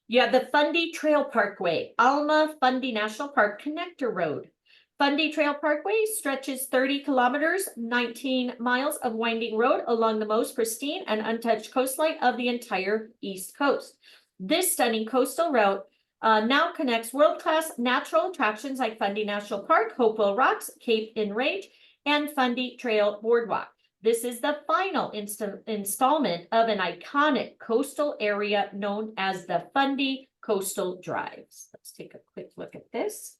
You have the Fundy Trail Parkway, Alma Fundy National Park Connector Road. Fundy Trail Parkway stretches 30 kilometers, 19 miles of winding road along the most pristine and untouched coastline of the entire East Coast. This stunning coastal route now connects world-class natural attractions like Fundy National Park, Hopewell Rocks, Cape Enrage, and Fundy Trail Boardwalk. This is the final installment of an iconic coastal area known as the Fundy Coastal Drives. Let's take a quick look at this.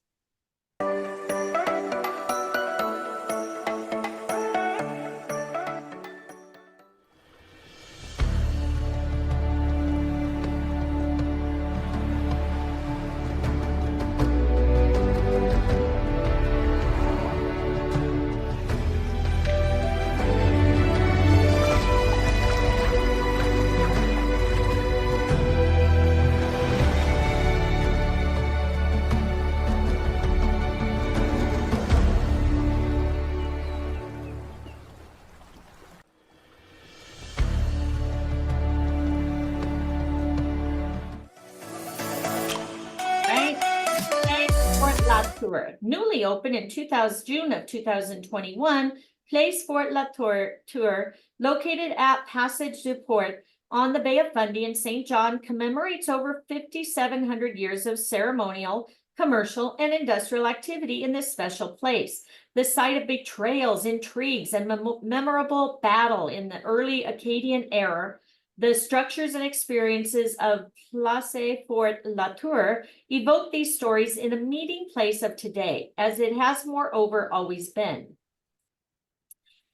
Tour. Newly opened in June of 2021, Place Fort La Tour, located at Passage du Port on the Bay of Fundy in St. John, commemorates over 5,700 years of ceremonial, commercial, and industrial activity in this special place. The site of betrayals, intrigues, and memorable battle in the early Acadian era. The structures and experiences of Place Fort La Tour evoke these stories in a meeting place of today, as it has moreover always been.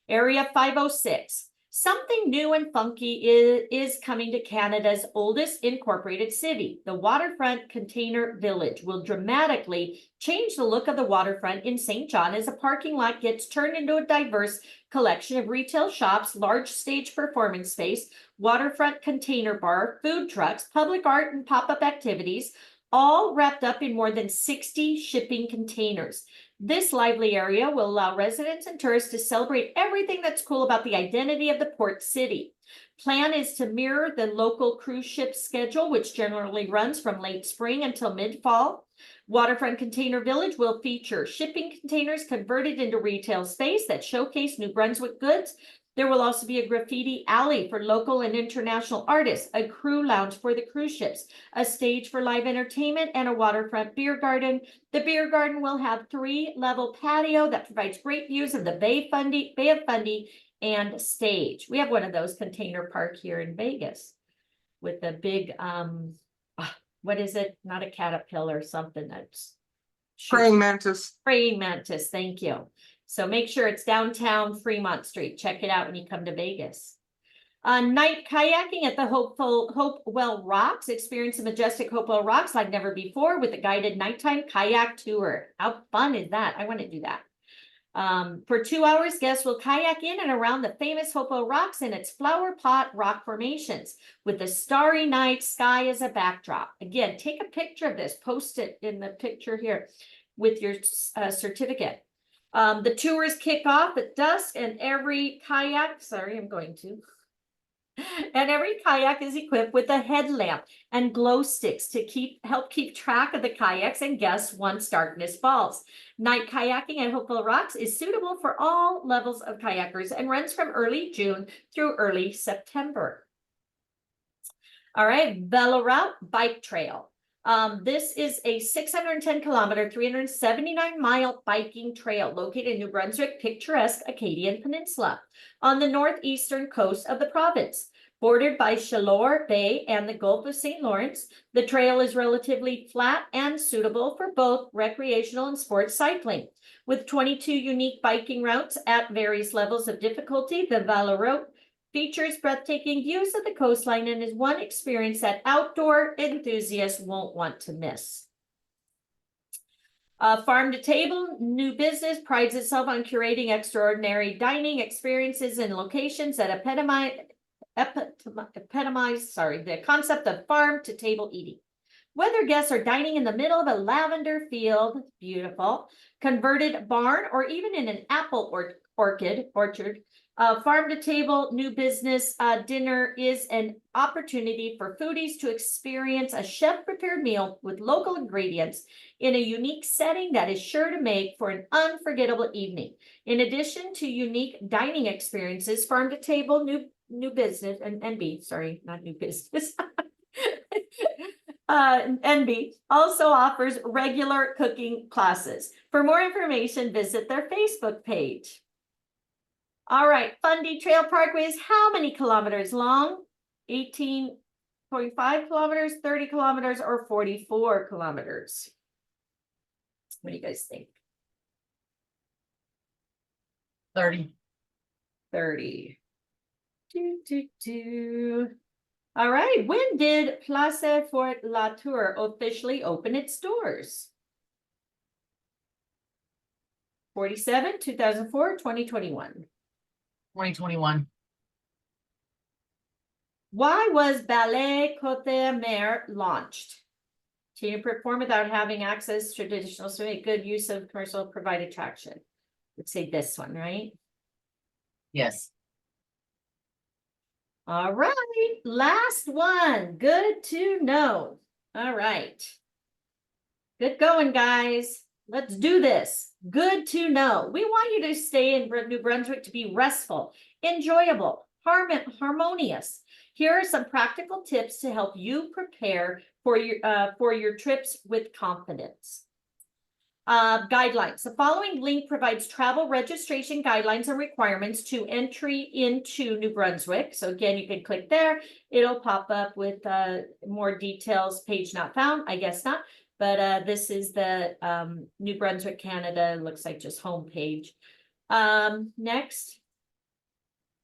Area 506. Something new and funky is coming to Canada's oldest incorporated city. The Waterfront Container Village will dramatically change the look of the waterfront in St. John as a parking lot gets turned into a diverse collection of retail shops, large stage performance space, waterfront container bar, food trucks, public art, and pop-up activities, all wrapped up in more than 60 shipping containers. This lively area will allow residents and tourists to celebrate everything that's cool about the identity of the port city. Plan is to mirror the local cruise ship schedule, which generally runs from late spring until mid-fall. Waterfront Container Village will feature shipping containers converted into retail space that showcase New Brunswick goods. There will also be a graffiti alley for local and international artists, a crew lounge for the cruise ships, a stage for live entertainment, and a waterfront beer garden. The beer garden will have 3-level patio that provides great views of the Bay of Fundy, and stage. We have one of those container park here in Vegas with the big, what is it? Not a caterpillar, something that's Praying mantis. Praying mantis, thank you. So make sure it's downtown Fremont Street. Check it out when you come to Vegas. Night kayaking at the Hopewell Rocks. Experience the majestic Hopewell Rocks like never before with a guided nighttime kayak tour. How fun is that? I want to do that. For 2 hours, guests will kayak in and around the famous Hopewell Rocks and its flower pot rock formations with the starry night sky as a backdrop. Again, take a picture of this, post it in the picture here with your certificate. The tours kick off at dusk and every kayak, and every kayak is equipped with a headlamp and glow sticks to help keep track of the kayaks and guests once darkness falls. Night kayaking at Hopewell Rocks is suitable for all levels of kayakers and runs from early June through early September. All right, Velo Route Bike Trail. This is a 610 kilometer, 379-mile biking trail located in New Brunswick, picturesque Acadian Peninsula on the northeastern coast of the province. Bordered by Chaleur Bay and the Gulf of St. Lawrence, the trail is relatively flat and suitable for both recreational and sports cycling. With 22 unique biking routes at various levels of difficulty, the Velo Route features breathtaking views of the coastline and is one experience that outdoor enthusiasts won't want to miss. Farm to Table New Business prides itself on curating extraordinary dining experiences in locations that epitomize the concept of farm to table eating. Whether guests are dining in the middle of a lavender field, beautiful, converted barn, or even in an apple orchard, farm to table new business dinner is an opportunity for foodies to experience a chef prepared meal with local ingredients in a unique setting that is sure to make for an unforgettable evening. In addition to unique dining experiences, farm to table new business and NB, sorry, not new business. NB also offers regular cooking classes. For more information, visit their Facebook page. All right, Fundy Trail Parkway is how many kilometers long? 18.5 kilometers, 30 kilometers, or 44 kilometers? What do you guys think? 30. 30. All right, when did Place Fort La Tour officially open its doors? 47, 2004, 2021. 2021. Why was Ballet Côte Mer launched? To perform without having access to traditional swimming, good use of commercial provided attraction. Let's say this one, right? Yes. All right, last one. Good to know. All right. Good going, guys. Let's do this. Good to know. We want you to stay in New Brunswick to be restful, enjoyable, harmonious. Here are some practical tips to help you prepare for your trips with confidence. Guidelines. The following link provides travel registration guidelines and requirements to entry into New Brunswick. So again, you can click there. It'll pop up with more details. Page not found. I guess not. But this is the New Brunswick, Canada. Looks like just homepage. Next.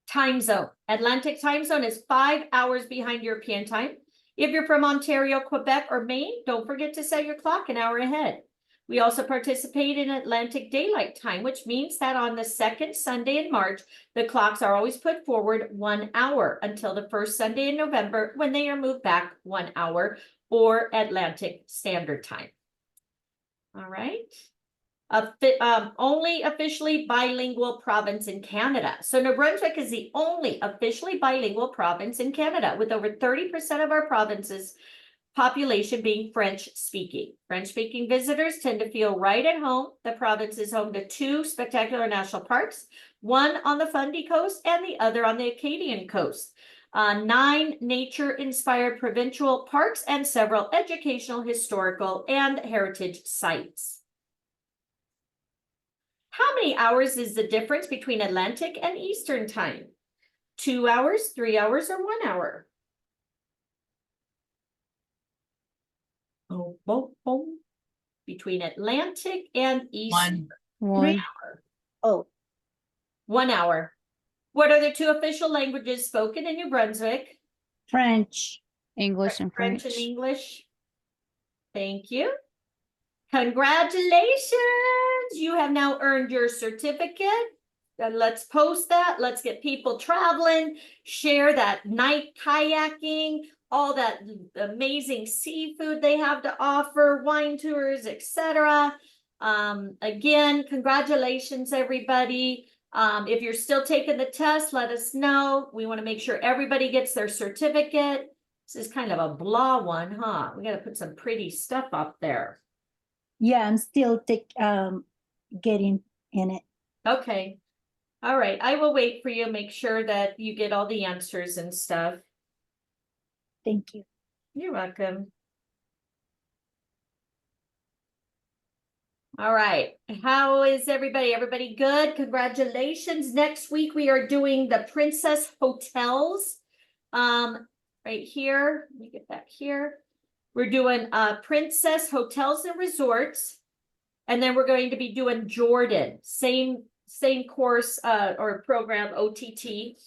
Time zone. Atlantic time zone is 5 hours behind European time. If you're from Ontario, Quebec, or Maine, don't forget to set your clock an hour ahead. We also participate in Atlantic Daylight Time, which means that on the second Sunday in March, the clocks are always put forward 1 hour until the first Sunday in November, when they are moved back 1 hour, or Atlantic Standard Time. All right. Only officially bilingual province in Canada. So New Brunswick is the only officially bilingual province in Canada, with over 30% of our province's population being French speaking. French speaking visitors tend to feel right at home. The province is home to 2 spectacular national parks, one on the Fundy Coast and the other on the Acadian Coast. 9 nature-inspired provincial parks and several educational, historical, and heritage sites. How many hours is the difference between Atlantic and Eastern time? 2 hours, 3 hours, or 1 hour? Oh, boom, boom. Between Atlantic and Eastern. 1. Oh, 1 hour. What are the 2 official languages spoken in New Brunswick? French. English and French. French and English. Thank you. Congratulations. You have now earned your certificate. Let's post that. Let's get people traveling. Share that night kayaking, all that amazing seafood they have to offer, wine tours, etc. Again, congratulations, everybody. If you're still taking the test, let us know. We want to make sure everybody gets their certificate. This is kind of a blah one, huh? We got to put some pretty stuff up there. Yeah, I'm still getting in it. Okay. All right. I will wait for you. Make sure that you get all the answers and stuff. Thank you. You're welcome. All right. How is everybody? Everybody good? Congratulations. Next week, we are doing the Princess Hotels. Right here. Let me get back here. We're doing Princess Hotels and Resorts. And then we're going to be doing Jordan. Same course or program, OTT,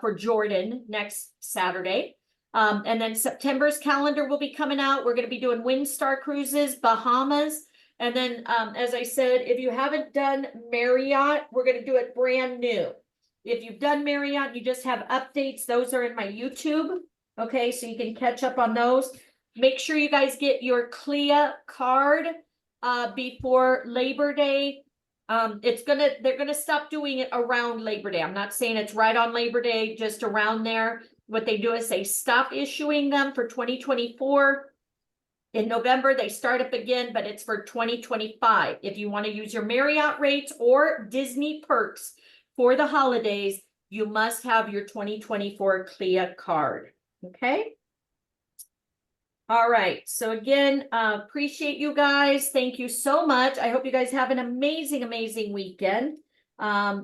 for Jordan next Saturday. And then September's calendar will be coming out. We're going to be doing Windstar Cruises, Bahamas. And then, as I said, if you haven't done Marriott, we're going to do it brand new. If you've done Marriott, you just have updates. Those are in my YouTube. Okay, so you can catch up on those. make sure you guys get your CLIA card before Labor Day. They're gonna stop doing it around Labor Day. I'm not saying it's right on Labor Day, just around there. What they do is they stop issuing them for 2024. In November, they start up again, but it's for 2025. If you want to use your Marriott rates or Disney perks for the holidays, you must have your 2024 CLIA card. Okay. All right. So again, appreciate you guys. Thank you so much. I hope you guys have an amazing, amazing weekend.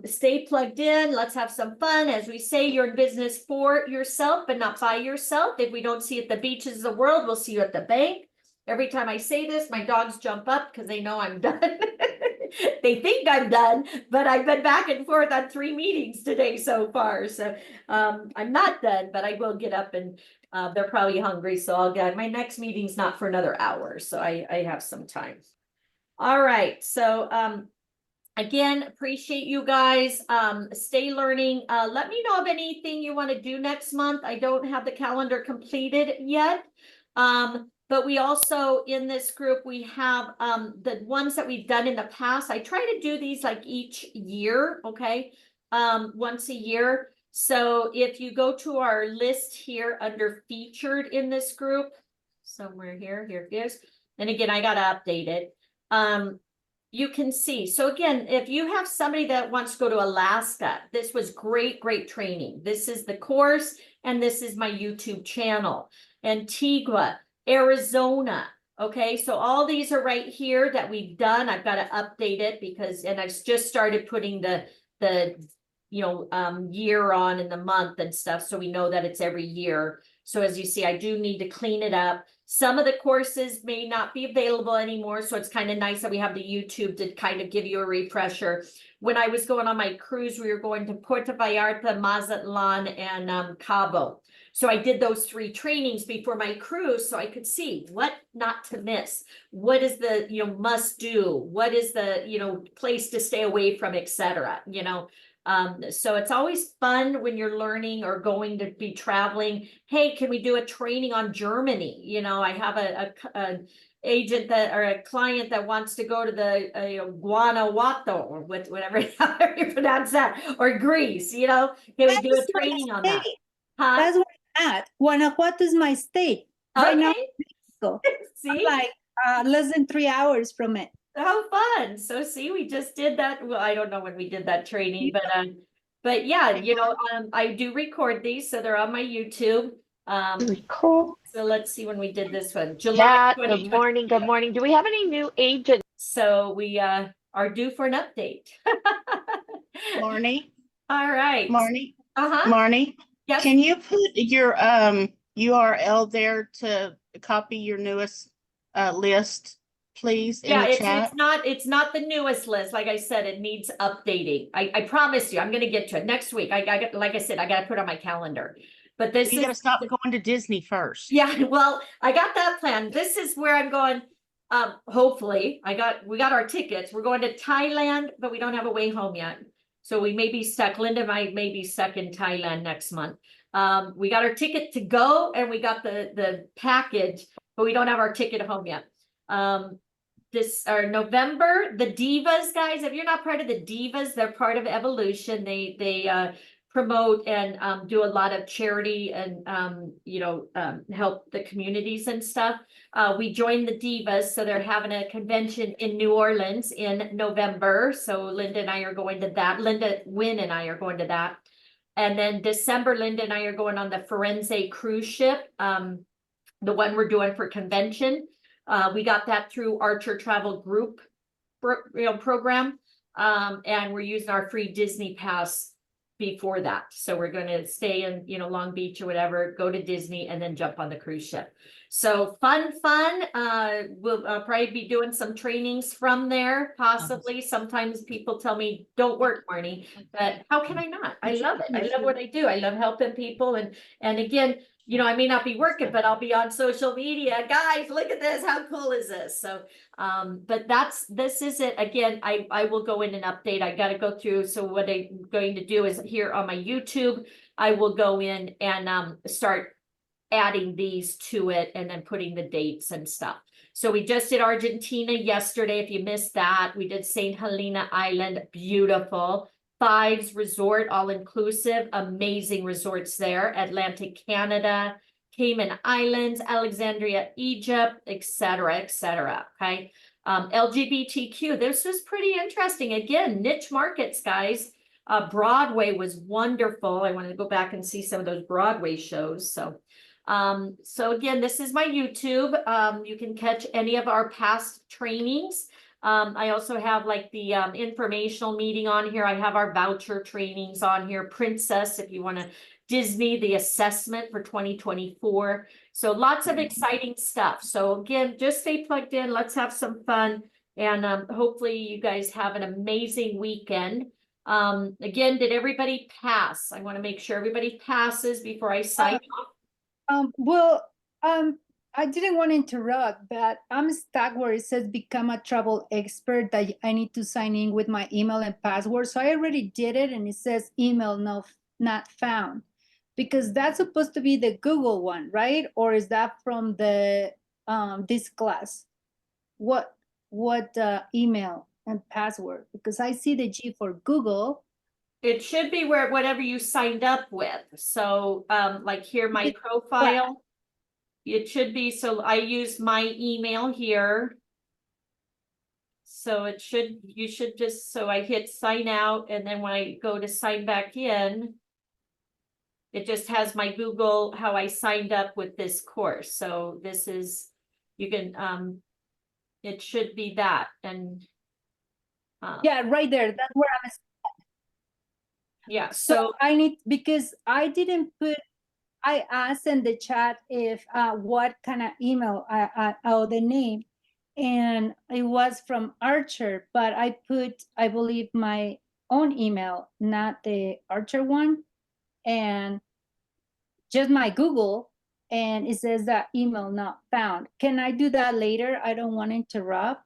Stay plugged in. Let's have some fun. As we say, you're in business for yourself, but not by yourself. If we don't see you at the beaches of the world, we'll see you at the bank. Every time I say this, my dogs jump up because they know I'm done. They think I'm done, but I've been back and forth on 3 meetings today so far. So I'm not done, but I will get up and they're probably hungry. So I'll get my next meeting's not for another hour. So I have some time. All right. So again, appreciate you guys. Stay learning. Let me know of anything you want to do next month. I don't have the calendar completed yet. But we also, in this group, we have the ones that we've done in the past. I try to do these like each year, okay? Once a year. So if you go to our list here under featured in this group, somewhere here it is. And again, I got to update it. You can see. So again, if you have somebody that wants to go to Alaska, this was great training. This is the course, and this is my YouTube channel. Antigua, Arizona. Okay, so all these are right here that we've done. I've got to update it because, and I've just started putting the year on and the month and stuff, so we know that it's every year. So as you see, I do need to clean it up. Some of the courses may not be available anymore, so it's kind of nice that we have the YouTube to kind of give you a refresher. When I was going on my cruise, we were going to Puerto Vallarta, Mazatlan, and Cabo. So I did those 3 trainings before my cruise so I could see what not to miss. What is the, must do? What is the, place to stay away from, etc. So it's always fun when you're learning or going to be traveling. Hey, can we do a training on Germany? I have a agent that, or a client that wants to go to the Guanajuato, or whatever you pronounce that, or Greece, can we do a training on that? Huh? That's where I'm at. Guanajuato is my state. Right now, Mexico. See? Like less than 3 hours from it. How fun. So see, we just did that. Well, I don't know when we did that training, but yeah, I do record these, so they're on my YouTube. Cool. So let's see when we did this one. July 2020. Good morning. Do we have any new agents? So we are due for an update. Marnie? All right. Marnie? Uh-huh. Marnie? Yes. Can you put your URL there to copy your newest list, please, in the chat? It's not the newest list. Like I said, it needs updating. I promise you, I'm gonna get to it next week. Like I said, I gotta put it on my calendar. But this You gotta stop going to Disney first. Yeah, well, I got that plan. This is where I'm going. Hopefully, we got our tickets. We're going to Thailand, but we don't have a way home yet. So we may be stuck. Linda may be stuck in Thailand next month. We got our ticket to go and we got the package, but we don't have our ticket home yet. November, the Divas, guys, if you're not part of the Divas, they're part of Evolution. They promote and do a lot of charity and help the communities and stuff. We joined the Divas, so they're having a convention in New Orleans in November. So Linda and I are going to that. Linda Wynn and I are going to that. And then December, Linda and I are going on the Firenze cruise ship, the one we're doing for convention. We got that through Archer Travel Group program. And we're using our free Disney pass before that. So we're going to stay in, Long Beach or whatever, go to Disney and then jump on the cruise ship. So fun. We'll probably be doing some trainings from there, possibly. Sometimes people tell me, don't work, Marnie, but how can I not? I love it. I love what I do. I love helping people. And again, I may not be working, but I'll be on social media. Guys, look at this. How cool is this? So, but this is it. Again, I will go in and update. I got to go through. So what I'm going to do is here on my YouTube, I will go in and start adding these to it and then putting the dates and stuff. So we just did Argentina yesterday. If you missed that, we did St. Helena Island, beautiful. Fives Resort, all inclusive, amazing resorts there. Atlantic Canada, Cayman Islands, Alexandria, Egypt, etc., etc. Okay. LGBTQ, this was pretty interesting. Again, niche markets, guys. Broadway was wonderful. I wanted to go back and see some of those Broadway shows. So again, this is my YouTube. You can catch any of our past trainings. I also have like the informational meeting on here. I have our voucher trainings on here. Princess, if you want to Disney, the assessment for 2024. So lots of exciting stuff. So again, just stay plugged in. Let's have some fun. And hopefully you guys have an amazing weekend. Again, did everybody pass? I want to make sure everybody passes before I sign off. I didn't want to interrupt, but I'm stuck where it says become a travel expert that I need to sign in with my email and password. So I already did it and it says email not found, because that's supposed to be the Google one, right? Or is that from the this class? What email and password? Because I see the G for Google. It should be where whatever you signed up with. So like here, my profile. It should be, so I use my email here. So it should, you should just, so I hit sign out, and then when I go to sign back in, it just has my Google, how I signed up with this course. So this is, you can, it should be that. And yeah, right there. That's where I'm. Yeah. So I need, because I didn't put, I asked in the chat if what kind of email the name, and it was from Archer, but I put, I believe, my own email, not the Archer one, and just my Google, and it says that email not found. Can I do that later? I don't want to interrupt.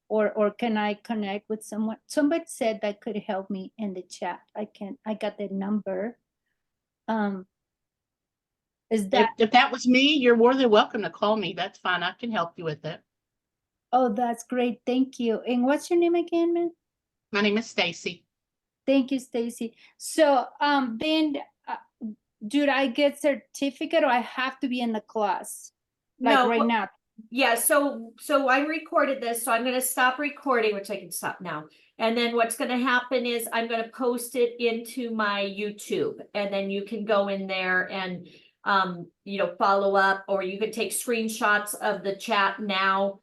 Or can I connect with someone? Somebody said that could help me in the chat. I got the number. Is that If that was me, you're more than welcome to call me. That's fine. I can help you with it. Oh, that's great. Thank you. And what's your name again, ma'am? My name is Stacy. Thank you, Stacy. So then do I get certificate, or I have to be in the class? Like no, right now? Yeah, so I recorded this, so I'm going to stop recording, which I can stop now. And then what's going to happen is I'm going to post it into my YouTube, and then you can go in there and follow up, or you could take screenshots of the chat now.